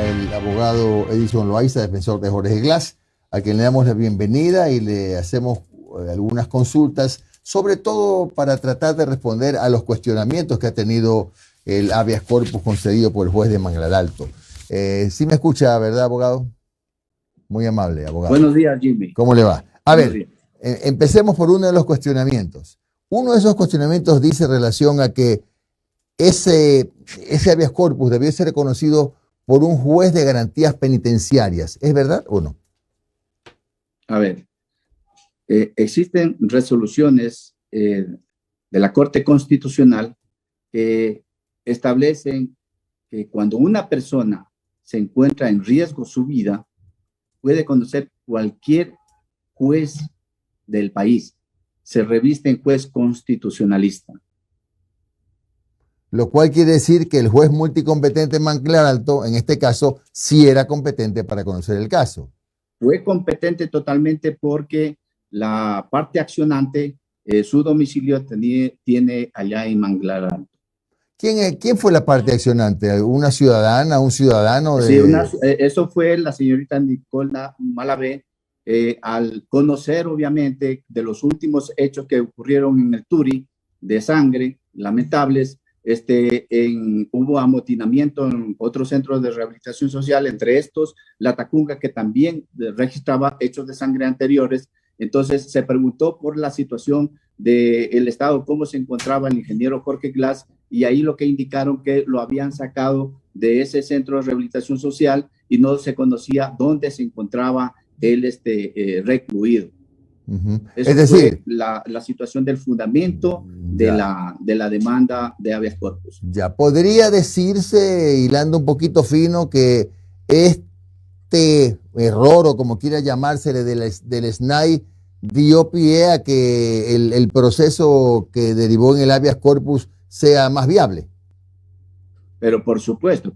El abogado Edison Loaiza, defensor de Jorge Glass, a quien le damos la bienvenida y le hacemos algunas consultas, sobre todo para tratar de responder a los cuestionamientos que ha tenido el habeas corpus concedido por el juez de Manglar Alto. Sí me escucha, ¿verdad, abogado? Muy amable, abogado. Buenos días, Jimmy. ¿Cómo le va? A ver, empecemos por uno de los cuestionamientos. Uno de esos cuestionamientos dice relación a que ese habeas corpus debió ser reconocido por un juez de garantías penitenciarias. ¿Es verdad o no? A ver, existen resoluciones de la Corte Constitucional que establecen que cuando una persona se encuentra en riesgo su vida, puede conocer cualquier juez del país. Se reviste en juez constitucionalista. Lo cual quiere decir que el juez multicompetente en Manglar Alto, en este caso, sí era competente para conocer el caso. Fue competente totalmente porque la parte accionante, su domicilio tiene allá en Manglar Alto. ¿Quién fue la parte accionante? ¿Una ciudadana, un ciudadano? Sí, eso fue la señorita Nicola Malavé, al conocer obviamente de los últimos hechos que ocurrieron en el Turi, de sangre, lamentables. Hubo amotinamiento en otros centros de rehabilitación social, entre estos la Tacunga, que también registraba hechos de sangre anteriores. Entonces se preguntó por la situación del estado, cómo se encontraba el ingeniero Jorge Glass, y ahí lo que indicaron que lo habían sacado de ese centro de rehabilitación social y no se conocía dónde se encontraba él recluido. Es decir, la situación del fundamento de la demanda de habeas corpus. Ya, podría decirse, hilando un poquito fino, que este error, o como quiera llamársele, del SNAI, dio pie a que el proceso que derivó en el habeas corpus sea más viable. Pero por supuesto,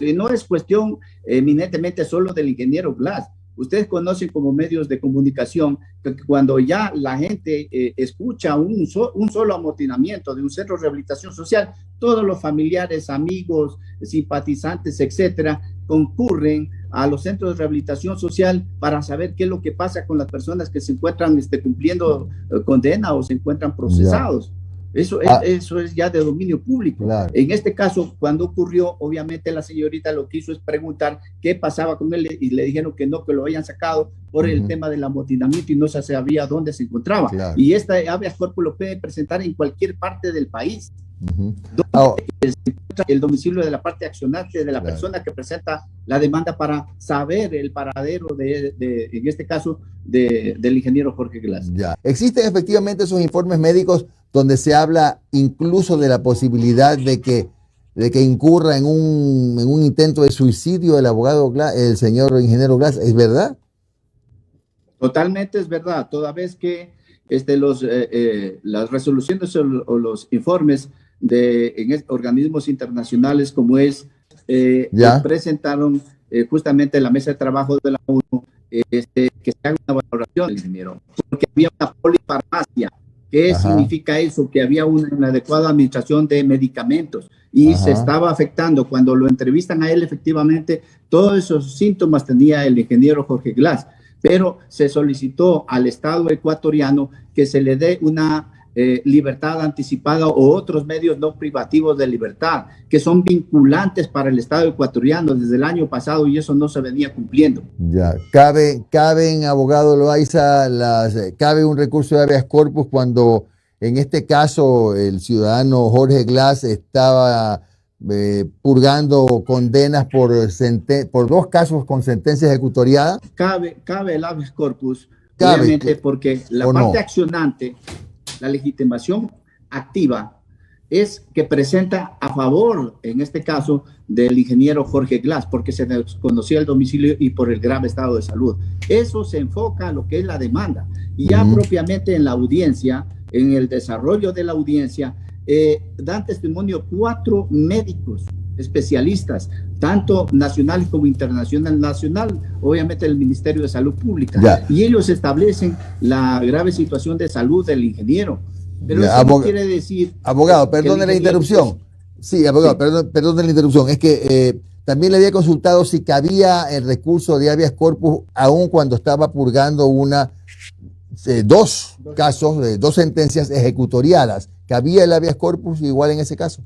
y no es cuestión eminentemente solo del ingeniero Glass. Ustedes conocen como medios de comunicación que cuando ya la gente escucha un solo amotinamiento de un centro de rehabilitación social, todos los familiares, amigos, simpatizantes, etcétera, concurren a los centros de rehabilitación social para saber qué es lo que pasa con las personas que se encuentran cumpliendo condena o se encuentran procesados. Eso es ya de dominio público. Claro. En este caso, cuando ocurrió, obviamente la señorita lo que hizo es preguntar qué pasaba con él y le dijeron que no, que lo habían sacado por el tema del amotinamiento y no se sabía dónde se encontraba. Claro. Y esta habeas corpus lo puede presentar en cualquier parte del país. El domicilio de la parte accionante de la persona que presenta la demanda para saber el paradero en este caso, del ingeniero Jorge Glass. Ya. Existen efectivamente esos informes médicos donde se habla incluso de la posibilidad de que incurra en un intento de suicidio el abogado Glass, el señor ingeniero Glass. ¿Es verdad? Totalmente es verdad, toda vez que las resoluciones o los informes en organismos internacionales como presentaron justamente la mesa de trabajo de la ONU, que se haga una valoración del ingeniero, porque había una polifarmacia. ¿Qué significa eso? Que había una inadecuada administración de medicamentos y se estaba afectando. Cuando lo entrevistan a él, efectivamente, todos esos síntomas tenía el ingeniero Jorge Glass, pero se solicitó al Estado ecuatoriano que se le dé una libertad anticipada o otros medios no privativos de libertad que son vinculantes para el Estado ecuatoriano desde el año pasado, y eso no se venía cumpliendo. Ya, cabe, abogado Loaiza, cabe un recurso de habeas corpus cuando en este caso el ciudadano Jorge Glass estaba purgando condenas por 2 casos con sentencia ejecutoriada. Cabe el habeas corpus, obviamente, porque la parte accionante, la legitimación activa, es que presenta a favor, en este caso, del ingeniero Jorge Glass, porque se desconocía el domicilio y por el grave estado de salud. Eso se enfoca a lo que es la demanda. Y ya propiamente en la audiencia, en el desarrollo de la audiencia, dan testimonio 4 médicos especialistas, tanto nacional como internacional. Nacional, obviamente, el Ministerio de Salud Pública. Y ellos establecen la grave situación de salud del ingeniero. Pero eso no quiere decir... Abogado, perdone la interrupción. Sí, abogado, perdón la interrupción. Es que también le había consultado si cabía el recurso de habeas corpus aún cuando estaba purgando dos casos, dos sentencias ejecutoriadas. ¿Cabía el habeas corpus igual en ese caso?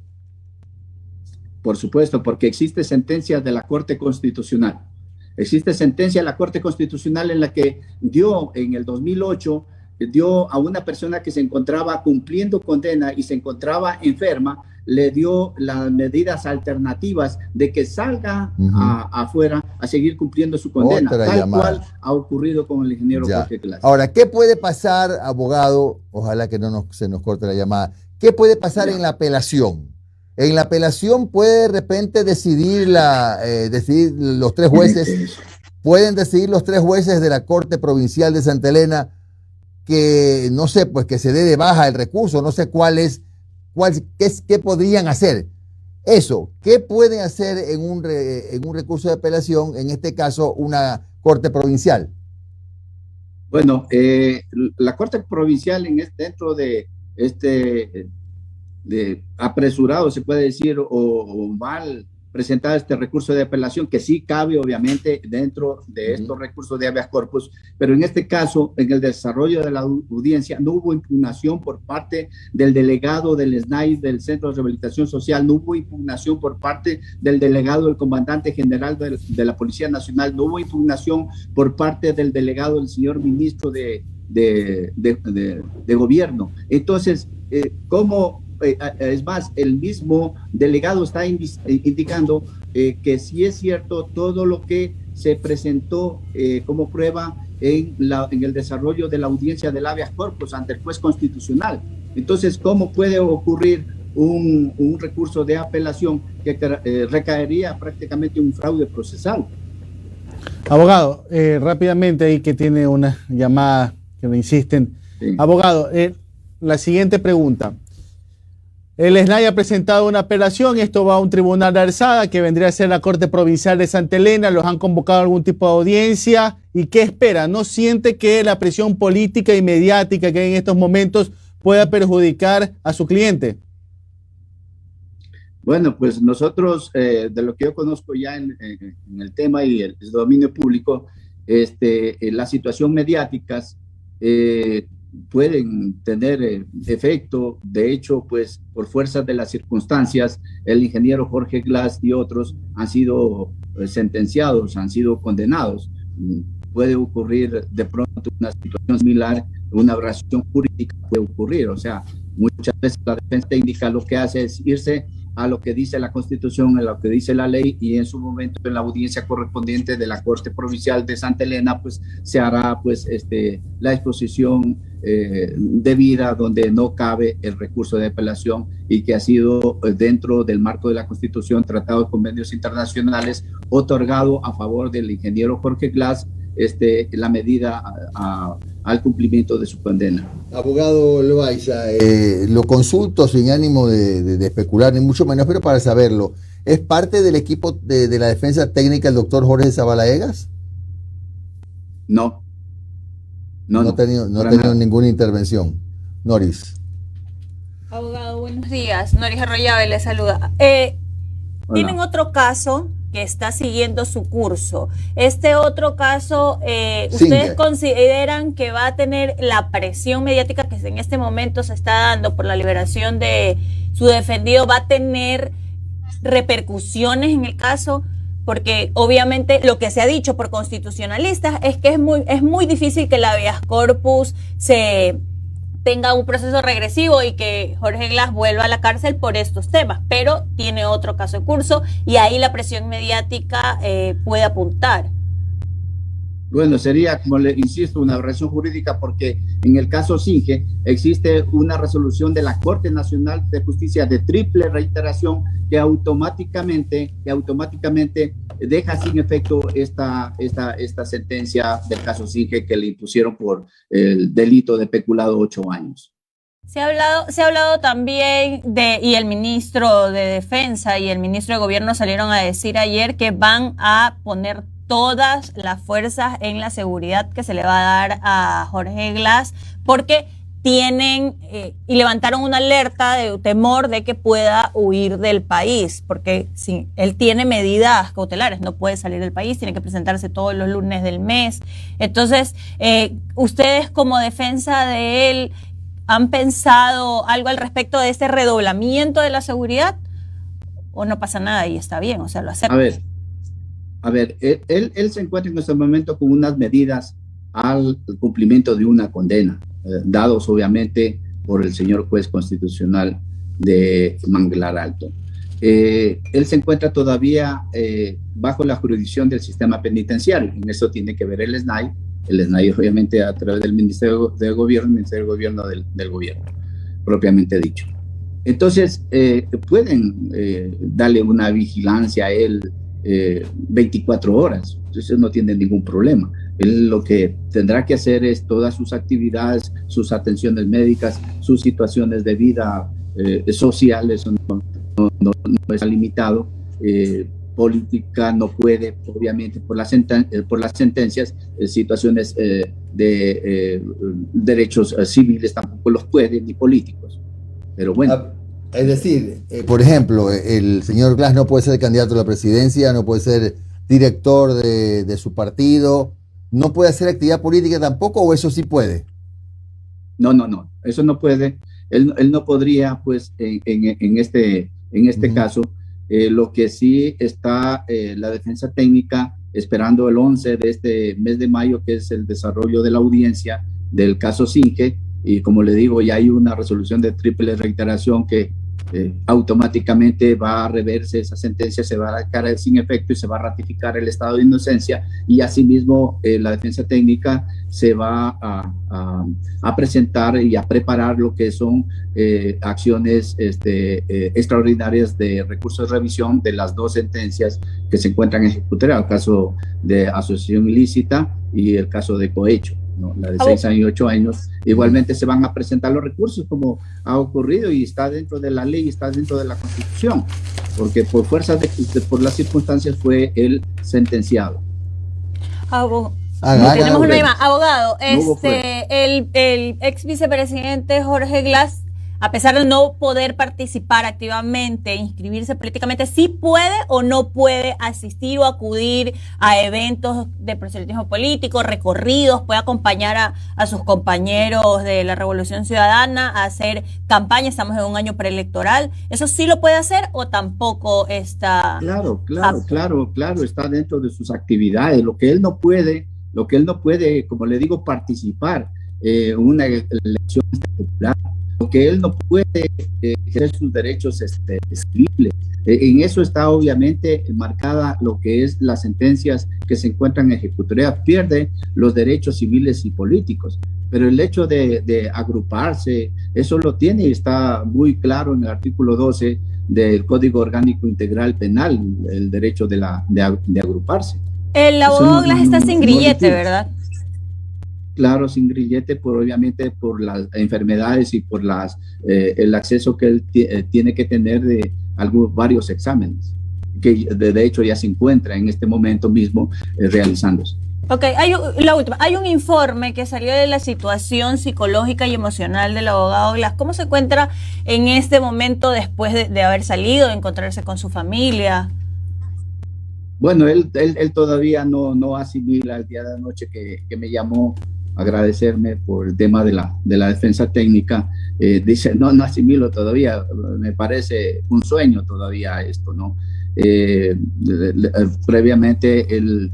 Por supuesto, porque existe sentencia de la Corte Constitucional. Existe sentencia de la Corte Constitucional en la que dio en el 2008, dio a una persona que se encontraba cumpliendo condena y se encontraba enferma, le dio las medidas alternativas de que salga afuera a seguir cumpliendo su condena, cual ha ocurrido con el ingeniero Jorge Glass. Ahora, ¿qué puede pasar, abogado? Ojalá que se nos corte la llamada. ¿Qué puede pasar en la apelación? En la apelación puede de repente decidir los tres jueces, pueden decidir los tres jueces de la Corte Provincial de Santa Elena que, no sé, pues que se dé de baja el recurso, no sé qué podrían hacer. Eso, ¿qué pueden hacer en un recurso de apelación, en este caso una Corte Provincial? Bueno, la Corte Provincial dentro de de apresurado, se puede decir, o mal presentado este recurso de apelación, que sí cabe obviamente dentro de estos recursos de habeas corpus, pero en este caso, en el desarrollo de la audiencia, no hubo impugnación por parte del delegado del SNAI, del Centro de Rehabilitación Social, no hubo impugnación por parte del delegado del comandante general de la Policía Nacional, no hubo impugnación por parte del delegado del señor ministro de gobierno. Entonces, ¿cómo? Es más, el mismo delegado está indicando que sí es cierto todo lo que se presentó como prueba en el desarrollo de la audiencia del habeas corpus ante el juez constitucional. Entonces, ¿cómo puede ocurrir un recurso de apelación que recaería prácticamente un fraude procesal? Abogado, rápidamente ahí que tiene una llamada que me insisten. Sí. Abogado, la siguiente pregunta. El SNAI ha presentado una apelación, esto va a un tribunal de alzada que vendría a ser la Corte Provincial de Santa Elena, los han convocado a algún tipo de audiencia, ¿y qué espera? ¿No siente que la presión política y mediática que hay en estos momentos pueda perjudicar a su cliente? Bueno, pues nosotros, de lo que yo conozco ya en el tema y el dominio público, las situaciones mediáticas pueden tener efecto. De hecho, pues por fuerzas de las circunstancias, el ingeniero Jorge Glass y otros han sido sentenciados, han sido condenados. Puede ocurrir de pronto una situación similar, una aberración jurídica puede ocurrir. O sea, muchas veces la defensa técnica lo que hace es irse a lo que dice la Constitución, a lo que dice la ley, y en su momento en la audiencia correspondiente de la Corte Provincial de Santa Elena, pues se hará pues la exposición debida, donde no cabe el recurso de apelación y que ha sido dentro del marco de la Constitución, tratados, convenios internacionales, otorgado a favor del ingeniero Jorge Glass la medida al cumplimiento de su condena. Abogado Loaiza, lo consulto sin ánimo de especular, ni mucho menos, pero para saberlo, ¿es parte del equipo de la defensa técnica el doctor Jorge Zabalaegas? No. No ha tenido ninguna intervención. Noris. Abogado, buenos días. Noris Arroyave le saluda. Tienen otro caso que está siguiendo su curso. Este otro caso, ¿ustedes consideran que va a tener la presión mediática que en este momento se está dando por la liberación de su defendido, va a tener repercusiones en el caso? Porque obviamente lo que se ha dicho por constitucionalistas es que es muy difícil que la habeas corpus tenga un proceso regresivo y que Jorge Glass vuelva a la cárcel por estos temas, pero tiene otro caso en curso y ahí la presión mediática puede apuntar. Bueno, sería, como le insisto, una aberración jurídica, porque en el caso Singe existe una resolución de la Corte Nacional de Justicia de triple reiteración que automáticamente deja sin efecto esta sentencia del caso Singe, que le impusieron por el delito de peculado 8 años. Se ha hablado también y el ministro de Defensa y el ministro de Gobierno salieron a decir ayer que van a poner todas las fuerzas en la seguridad que se le va a dar a Jorge Glass, porque tienen y levantaron una alerta de temor de que pueda huir del país, porque si él tiene medidas cautelares, no puede salir del país, tiene que presentarse todos los lunes del mes. Entonces, ustedes como defensa de él, ¿han pensado algo al respecto de este redoblamiento de la seguridad? ¿O no pasa nada y está bien? O sea, lo aceptan. A ver, él se encuentra en este momento con unas medidas al cumplimiento de una condena, dados obviamente por el señor juez constitucional de Manglar Alto. Él se encuentra todavía bajo la jurisdicción del sistema penitenciario. En eso tiene que ver el SNAI. El SNAI obviamente a través del Ministerio de Gobierno, el Ministerio de Gobierno del Gobierno, propiamente dicho. Entonces, pueden darle una vigilancia a él 24 horas, entonces no tiene ningún problema. Él lo que tendrá que hacer es todas sus actividades, sus atenciones médicas, sus situaciones de vida sociales, no está limitado. Política no puede, obviamente, por las sentencias, situaciones de derechos civiles tampoco los puede, ni políticos. Pero bueno. Es decir, por ejemplo, el señor Glass no puede ser candidato a la presidencia, no puede ser director de su partido, no puede hacer actividad política tampoco, ¿o eso sí puede? No, eso no puede. Él no podría, pues, en este caso, lo que sí está la defensa técnica esperando el 11 de este mes de mayo, que es el desarrollo de la audiencia del caso Singe, y como le digo, ya hay una resolución de triple reiteración que automáticamente va a reverse esa sentencia, se va a dejar sin efecto y se va a ratificar el estado de inocencia, y asimismo la defensa técnica se va a presentar y a preparar lo que son acciones extraordinarias de recursos de revisión de las dos sentencias que se encuentran en ejecutoria, el caso de asociación ilícita y el caso de cohecho, ¿no? La de 6 años y 8 años. Igualmente se van a presentar los recursos como ha ocurrido, y está dentro de la ley, está dentro de la Constitución, porque por fuerza por las circunstancias fue él sentenciado. Tenemos una imagen. Abogado, el ex vicepresidente Jorge Glass, a pesar de no poder participar activamente, inscribirse políticamente, ¿sí puede o no puede asistir o acudir a eventos de proselitismo político, recorridos, puede acompañar a sus compañeros de la Revolución Ciudadana a hacer campaña? Estamos en un año preelectoral. ¿Eso sí lo puede hacer o tampoco está? Claro, está dentro de sus actividades. Lo que él no puede, como le digo, participar en una elección popular. Que él no puede ejercer sus derechos civiles. En eso está obviamente marcada lo que es las sentencias que se encuentran en ejecutoria. Pierde los derechos civiles y políticos, pero el hecho de agruparse, eso lo tiene y está muy claro en el artículo 12 del Código Orgánico Integral Penal, el derecho de agruparse. El abogado Glass está sin grillete, ¿verdad? Claro, sin grillete, obviamente por las enfermedades y por el acceso que él tiene que tener de varios exámenes, que de hecho ya se encuentra en este momento mismo realizándose. Ok, la última. Hay un informe que salió de la situación psicológica y emocional del abogado Glass. ¿Cómo se encuentra en este momento después de haber salido, de encontrarse con su familia? Bueno, él todavía no asimila el día de anoche que me llamó agradecerme por el tema de la defensa técnica. Dice, no asimilo todavía, me parece un sueño todavía esto, ¿no? Previamente él,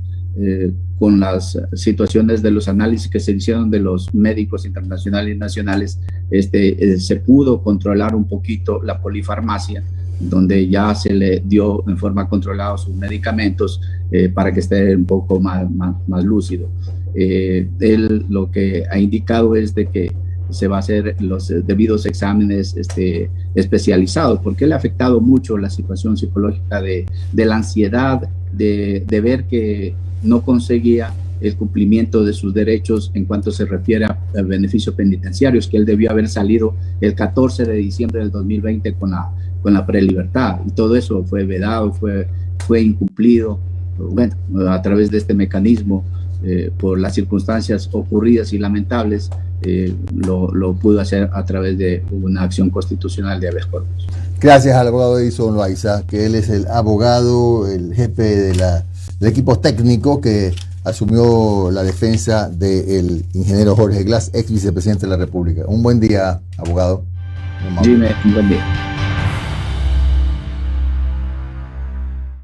con las situaciones de los análisis que se hicieron de los médicos internacionales y nacionales, se pudo controlar un poquito la polifarmacia, donde ya se le dio en forma controlada sus medicamentos para que esté un poco más lúcido. Él lo que ha indicado es de que se va a hacer los debidos exámenes especializados, porque le ha afectado mucho la situación psicológica de la ansiedad, de ver que no conseguía el cumplimiento de sus derechos en cuanto se refiere a beneficios penitenciarios, que él debió haber salido el 14 de diciembre del 2020 con la prelibertad, y todo eso fue vedado, fue incumplido, bueno, a través de este mecanismo por las circunstancias ocurridas y lamentables, lo pudo hacer a través de una acción constitucional de habeas corpus. Gracias al abogado Edison Loaiza, que él es el abogado, el jefe del equipo técnico que asumió la defensa del ingeniero Jorge Glass, ex vicepresidente de la República. Un buen día, abogado. Dime, un buen día.